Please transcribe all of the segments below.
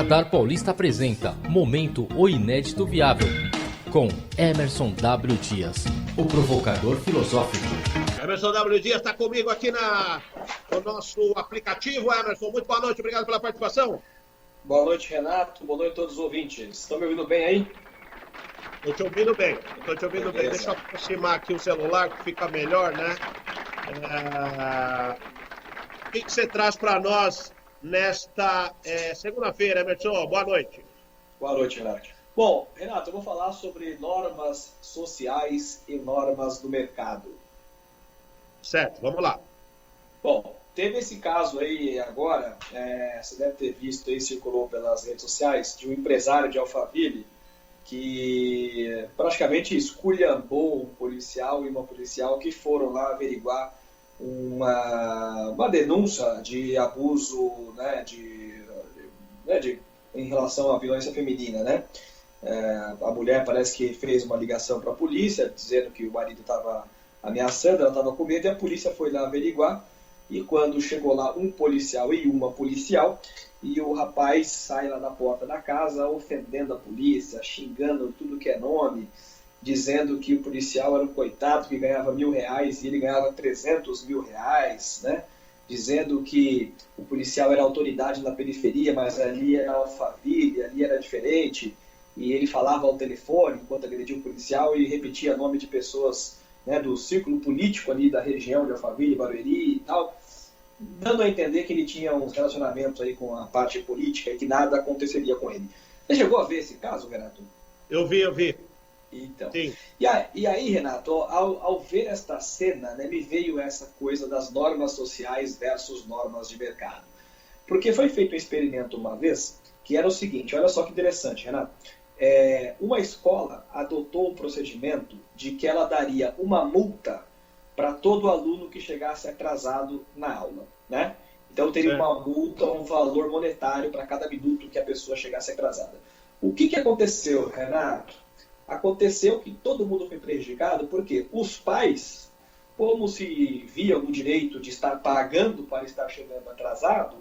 Radar Paulista apresenta Momento O Inédito Viável, com Emerson W. Dias, o provocador filosófico. Emerson W. Dias está comigo aqui no nosso aplicativo. Emerson, muito boa noite, obrigado pela participação. Boa noite, Renato, boa noite a todos os ouvintes. Estão me ouvindo bem aí? Estou te ouvindo bem, bem. Deixa eu aproximar aqui o celular que fica melhor, né? O que você traz para nós nesta segunda-feira, Emerson? Boa noite. Boa noite, Renato. Bom, Renato, eu vou falar sobre normas sociais e normas do mercado. Certo, vamos lá. Bom, teve esse caso aí agora, você deve ter visto aí, circulou pelas redes sociais, de um empresário de Alphaville que praticamente esculhambou um policial e uma policial que foram lá averiguar uma denúncia de abuso, né, em relação à violência feminina, né? A mulher parece que fez uma ligação para a polícia, dizendo que o marido estava ameaçando, ela estava com medo, e a polícia foi lá averiguar, e quando chegou lá um policial e uma policial, e o rapaz sai lá da porta da casa ofendendo a polícia, xingando tudo que é nome, dizendo que o policial era um coitado que ganhava R$1.000 e ele ganhava R$300.000, né? Dizendo que o policial era autoridade na periferia, mas ali era Alphaville, ali era diferente, e ele falava ao telefone enquanto agredia o policial e repetia nome de pessoas, né, do círculo político ali da região de Alphaville, Barueri e tal, dando a entender que ele tinha uns relacionamentos aí com a parte política e que nada aconteceria com ele. Você chegou a ver esse caso, Renato? Eu vi. Então, sim. E aí, Renato, ao ver esta cena, né, me veio essa coisa das normas sociais versus normas de mercado. Porque foi feito um experimento uma vez, que era o seguinte, olha só que interessante, Renato. Uma escola adotou um procedimento de que ela daria uma multa para todo aluno que chegasse atrasado na aula, né? Então teria uma multa, um valor monetário para cada minuto que a pessoa chegasse atrasada. O que aconteceu, Renato? Aconteceu que todo mundo foi prejudicado porque os pais, como se viam no direito de estar pagando para estar chegando atrasado,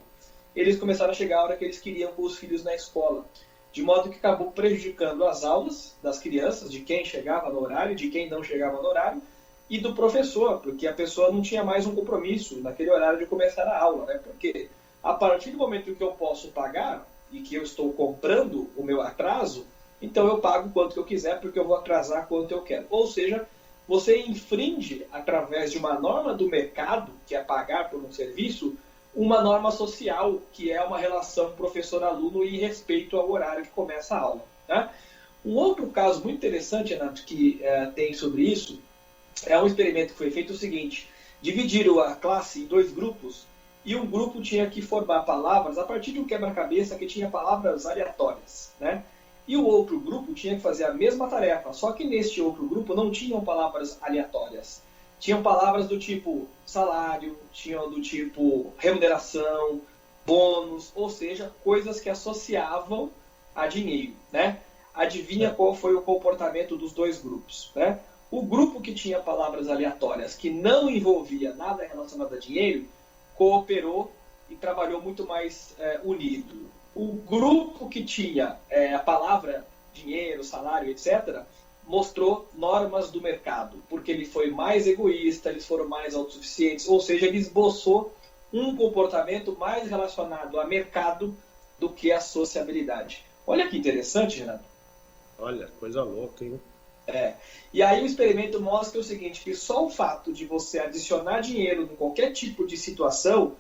eles começaram a chegar a hora que eles queriam com os filhos na escola. De modo que acabou prejudicando as aulas das crianças, de quem chegava no horário, de quem não chegava no horário, e do professor, porque a pessoa não tinha mais um compromisso naquele horário de começar a aula, né? Porque a partir do momento que eu posso pagar e que eu estou comprando o meu atraso, então eu pago quanto eu quiser, porque eu vou atrasar quanto eu quero. Ou seja, você infringe, através de uma norma do mercado, que é pagar por um serviço, uma norma social, que é uma relação professor-aluno e respeito ao horário que começa a aula, né? Um outro caso muito interessante, Renato, que tem sobre isso, é um experimento que foi feito o seguinte: dividiram a classe em dois grupos, e um grupo tinha que formar palavras a partir de um quebra-cabeça que tinha palavras aleatórias, né? E o outro grupo tinha que fazer a mesma tarefa, só que neste outro grupo não tinham palavras aleatórias. Tinham palavras do tipo salário, tinham do tipo remuneração, bônus, ou seja, coisas que associavam a dinheiro, né? Adivinha qual foi o comportamento dos dois grupos, né? O grupo que tinha palavras aleatórias, que não envolvia nada relacionado a dinheiro, cooperou e trabalhou muito mais unido. O grupo que tinha a palavra dinheiro, salário, etc., mostrou normas do mercado, porque ele foi mais egoísta, eles foram mais autossuficientes, ou seja, ele esboçou um comportamento mais relacionado a mercado do que a sociabilidade. Olha que interessante, Renato. Olha, coisa louca, hein? E aí o experimento mostra o seguinte, que só o fato de você adicionar dinheiro em qualquer tipo de situação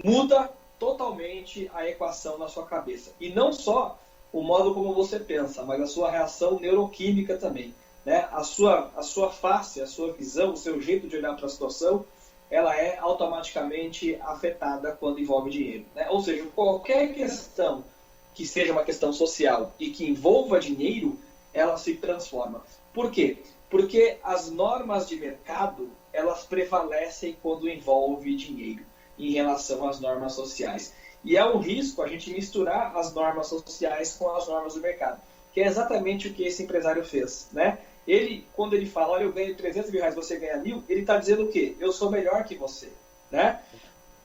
muda totalmente a equação na sua cabeça. E não só o modo como você pensa, mas a sua reação neuroquímica também, né? A sua face, a sua visão, o seu jeito de olhar para a situação, ela é automaticamente afetada quando envolve dinheiro, né? Ou seja, qualquer questão que seja uma questão social e que envolva dinheiro, ela se transforma. Por quê? Porque as normas de mercado, elas prevalecem quando envolve dinheiro em relação às normas sociais. E é um risco a gente misturar as normas sociais com as normas do mercado, que é exatamente o que esse empresário fez, né? Ele, quando ele fala, olha, eu ganho R$300.000, você ganha 1.000, ele está dizendo o quê? Eu sou melhor que você, né?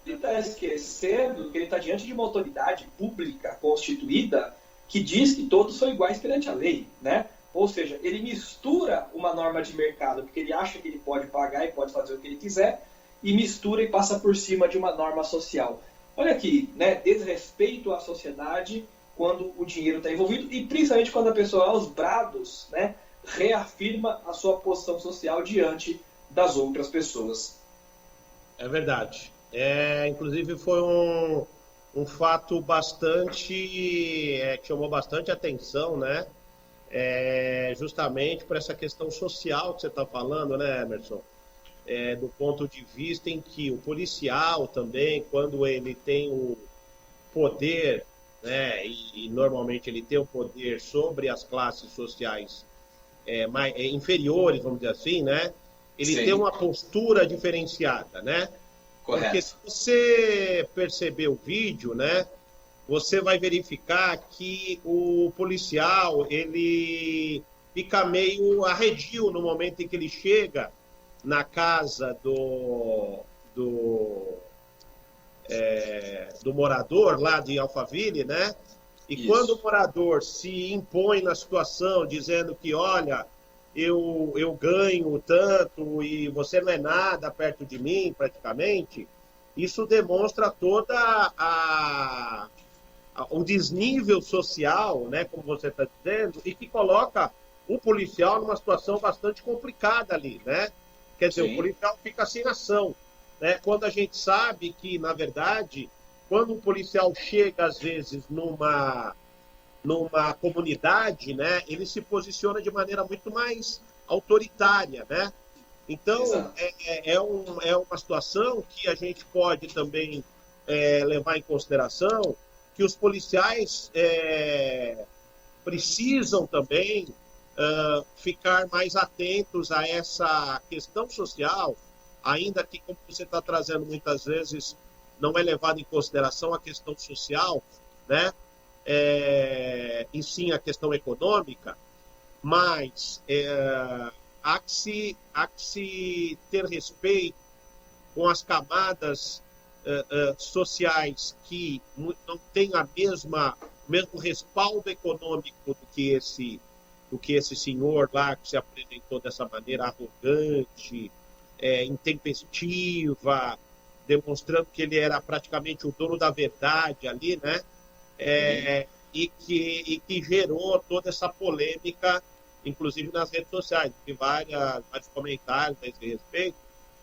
Ele está esquecendo que ele está diante de uma autoridade pública constituída que diz que todos são iguais perante a lei, né? Ou seja, ele mistura uma norma de mercado, porque ele acha que ele pode pagar e pode fazer o que ele quiser, e mistura e passa por cima de uma norma social. Olha aqui, né? Desrespeito à sociedade quando o dinheiro está envolvido, e principalmente quando a pessoa, aos brados, né, reafirma a sua posição social diante das outras pessoas. É verdade. Inclusive foi um fato bastante que chamou bastante atenção, né? Justamente por essa questão social que você está falando, né, Emerson? Do ponto de vista em que o policial também, quando ele tem o poder, né, e normalmente ele tem o poder sobre as classes sociais inferiores, vamos dizer assim, né? Ele Sim. tem uma postura diferenciada, né? Correto. Porque se você perceber o vídeo, né, você vai verificar que o policial, ele fica meio arredio no momento em que ele chega na casa do morador lá de Alphaville, né? E Isso. quando o morador se impõe na situação, dizendo que, olha, eu ganho tanto e você não é nada perto de mim, praticamente, isso demonstra toda o desnível social, né, como você está dizendo, e que coloca o policial numa situação bastante complicada ali, né? Quer dizer, Sim. o policial fica sem ação, né? Quando a gente sabe que, na verdade, quando um policial chega, às vezes, numa comunidade, né, ele se posiciona de maneira muito mais autoritária, né? Então, é uma situação que a gente pode também levar em consideração que os policiais precisam também ficar mais atentos a essa questão social, ainda que, como você está trazendo muitas vezes, não é levado em consideração a questão social, né? E sim a questão econômica, mas há que se ter respeito com as camadas sociais que não têm o mesmo respaldo econômico do que esse senhor lá que se apresentou dessa maneira arrogante, intempestiva, demonstrando que ele era praticamente o dono da verdade ali, né? E que gerou toda essa polêmica, inclusive nas redes sociais, de vários comentários a esse respeito,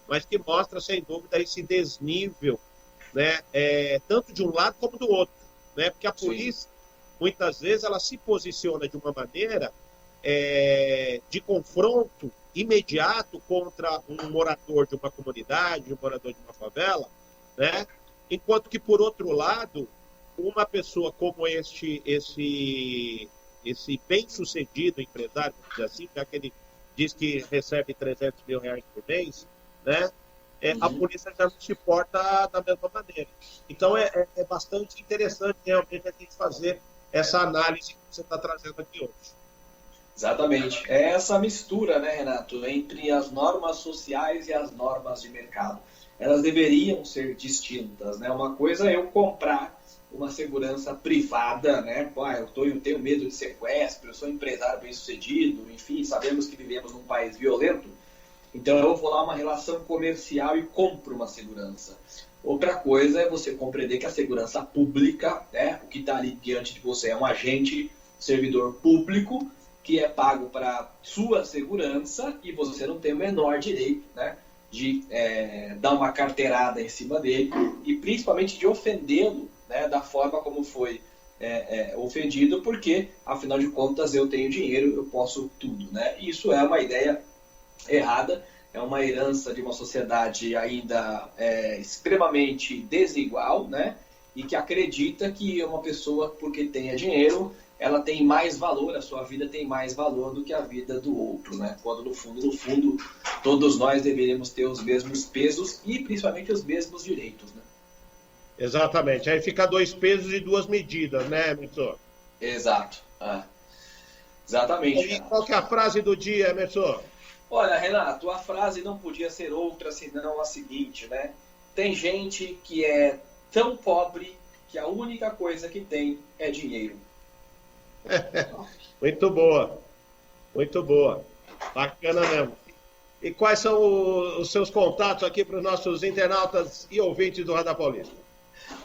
mas que mostra, sem dúvida, esse desnível, né, tanto de um lado como do outro, né? Porque a polícia, muitas vezes, ela se posiciona de uma maneira de confronto imediato contra um morador de uma comunidade, um morador de uma favela, né? Enquanto que, por outro lado, uma pessoa como esse bem-sucedido empresário, vamos dizer assim, já que ele diz que recebe R$300 mil por mês, né? A polícia já não se porta da mesma maneira. Então, é bastante interessante realmente a gente fazer essa análise que você está trazendo aqui hoje. Exatamente. É essa mistura, né, Renato, entre as normas sociais e as normas de mercado. Elas deveriam ser distintas, né? Uma coisa é eu comprar uma segurança privada, né? Eu tenho medo de sequestro, eu sou empresário bem-sucedido, enfim, sabemos que vivemos num país violento, então eu vou lá uma relação comercial e compro uma segurança. Outra coisa é você compreender que a segurança pública, né, o que está ali diante de você é um agente, servidor público, que é pago para sua segurança e você não tem o menor direito, né, de dar uma carteirada em cima dele e principalmente de ofendê-lo, né, da forma como foi ofendido, porque, afinal de contas, eu tenho dinheiro, eu posso tudo, né? Isso é uma ideia errada, é uma herança de uma sociedade ainda extremamente desigual, né? E que acredita que uma pessoa, porque tenha dinheiro, ela tem mais valor, a sua vida tem mais valor do que a vida do outro, né? Quando no fundo, todos nós deveríamos ter os mesmos pesos e principalmente os mesmos direitos, né? Exatamente. Aí fica 2 pesos e 2 medidas, né, Emerson? Exato. Exatamente. E qual que é a frase do dia, Emerson? Olha, Renato, a frase não podia ser outra senão a seguinte, né? Tem gente que é tão pobre que a única coisa que tem é dinheiro. Muito boa. Muito boa. Bacana mesmo. E quais são os seus contatos aqui para os nossos internautas e ouvintes do Radar Paulista?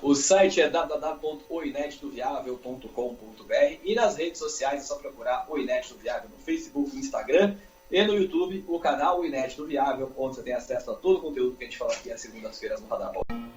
O site é www.oineditoviável.com.br e nas redes sociais é só procurar O Inédito Viável no Facebook, Instagram e no YouTube, o canal O Inédito Viável, onde você tem acesso a todo o conteúdo que a gente fala aqui às segundas-feiras no Radar Paulista.